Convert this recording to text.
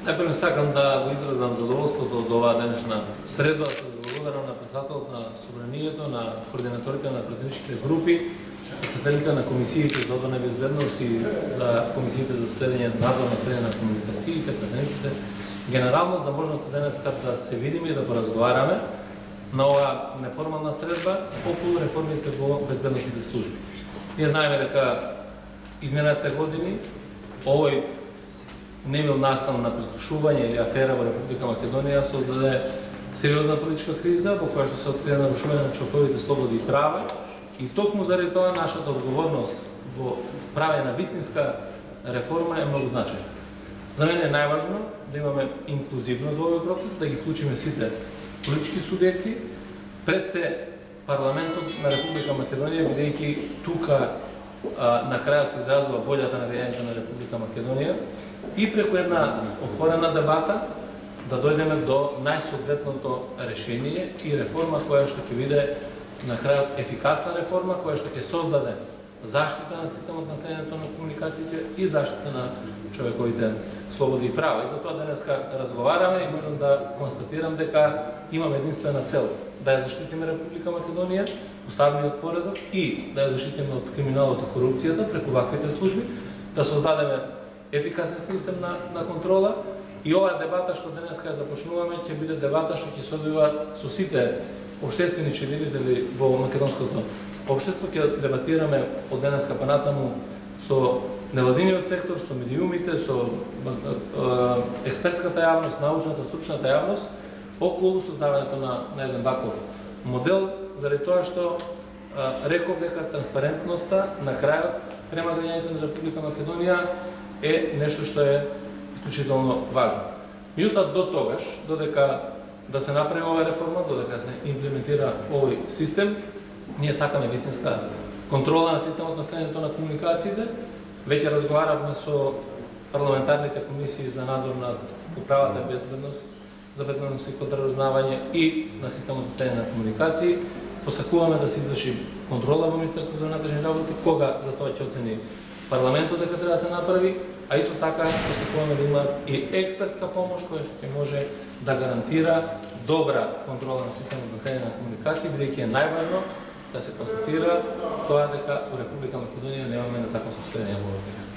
Најпрво сакам да го изразам задоволството од оваа денешна средба, се благодарам на председателот на Собранието, на координаторите на пратеничките групи, председателите на комисиите за одбрана и безбедност и за комисиите за следење, надзор на следење на комуникациите, пратениците, генерално за можноста денеска да се видиме и да поразговараме на оваа неформална средба околу реформите во безбедносните служби. Ние знаеме дека изминатите години овој немил настан на прислушување или афера во Република Македонија создаде сериозна политичка криза во која што се открија нарушување на човековите слободи и права и токму заради тоа нашата одговорност во правење на вистинска реформа е многу значајна. За мене е најважно да имаме инклузивност во овој процес, да ги вклучиме сите политички субјекти, пред се парламентот на Република Македонија, бидејќи тука на крајот се изразува волјата на граѓаните на Република Македонија и преку една отворена дебата да дојдеме до најсоодветното решение и реформа која што ќе биде на крајот ефикасна реформа која што ќе создаде заштита на системот на следењето на комуникациите и заштита на човековите слободи и права. И за тоа денеска разговараме и можам да констатирам дека имаме единствена цел да ја заштитиме Република Македонија, уставниот поредок и да ја заштитиме од криминалот и корупцијата преку ваквите служби, да создадеме ефикасен систем на контрола и оваа дебата што денеска ја започнуваме ќе биде дебата што ќе се одвива со сите општествени членови во македонското општество. Ќе дебатираме од денеска па натаму со невладиниот сектор, со медиумите, со експертската јавност, научната, стручната јавност околу создавањето на еден ваков модел, заради тоа што реков дека транспарентноста на крајот према граѓаните на Република Македонија е нешто што е исклучително важно. Меѓутоа до тогаш, додека да се направи оваа реформа, додека се имплементира овој систем, ние сакаме вистинска контрола на системот на следењето на комуникациите. Веќе разговаравме со парламентарните комисии за надзор над управата и безбедност, за безбедност и контраразузнавање и на системот на следење на комуникации. Посакуваме да се изврши контрола во Министерството за внатрешни работи, кога за тоа ќе оцени парламентот дека треба да се направи, а исто така посакуваме да има и експертска помош која што ќе може да гарантира добра контрола на системот на следење на комуникации, бидејќи е најважно да се констатира тоа дека во Република Македонија немаме незаконско следење во овој период.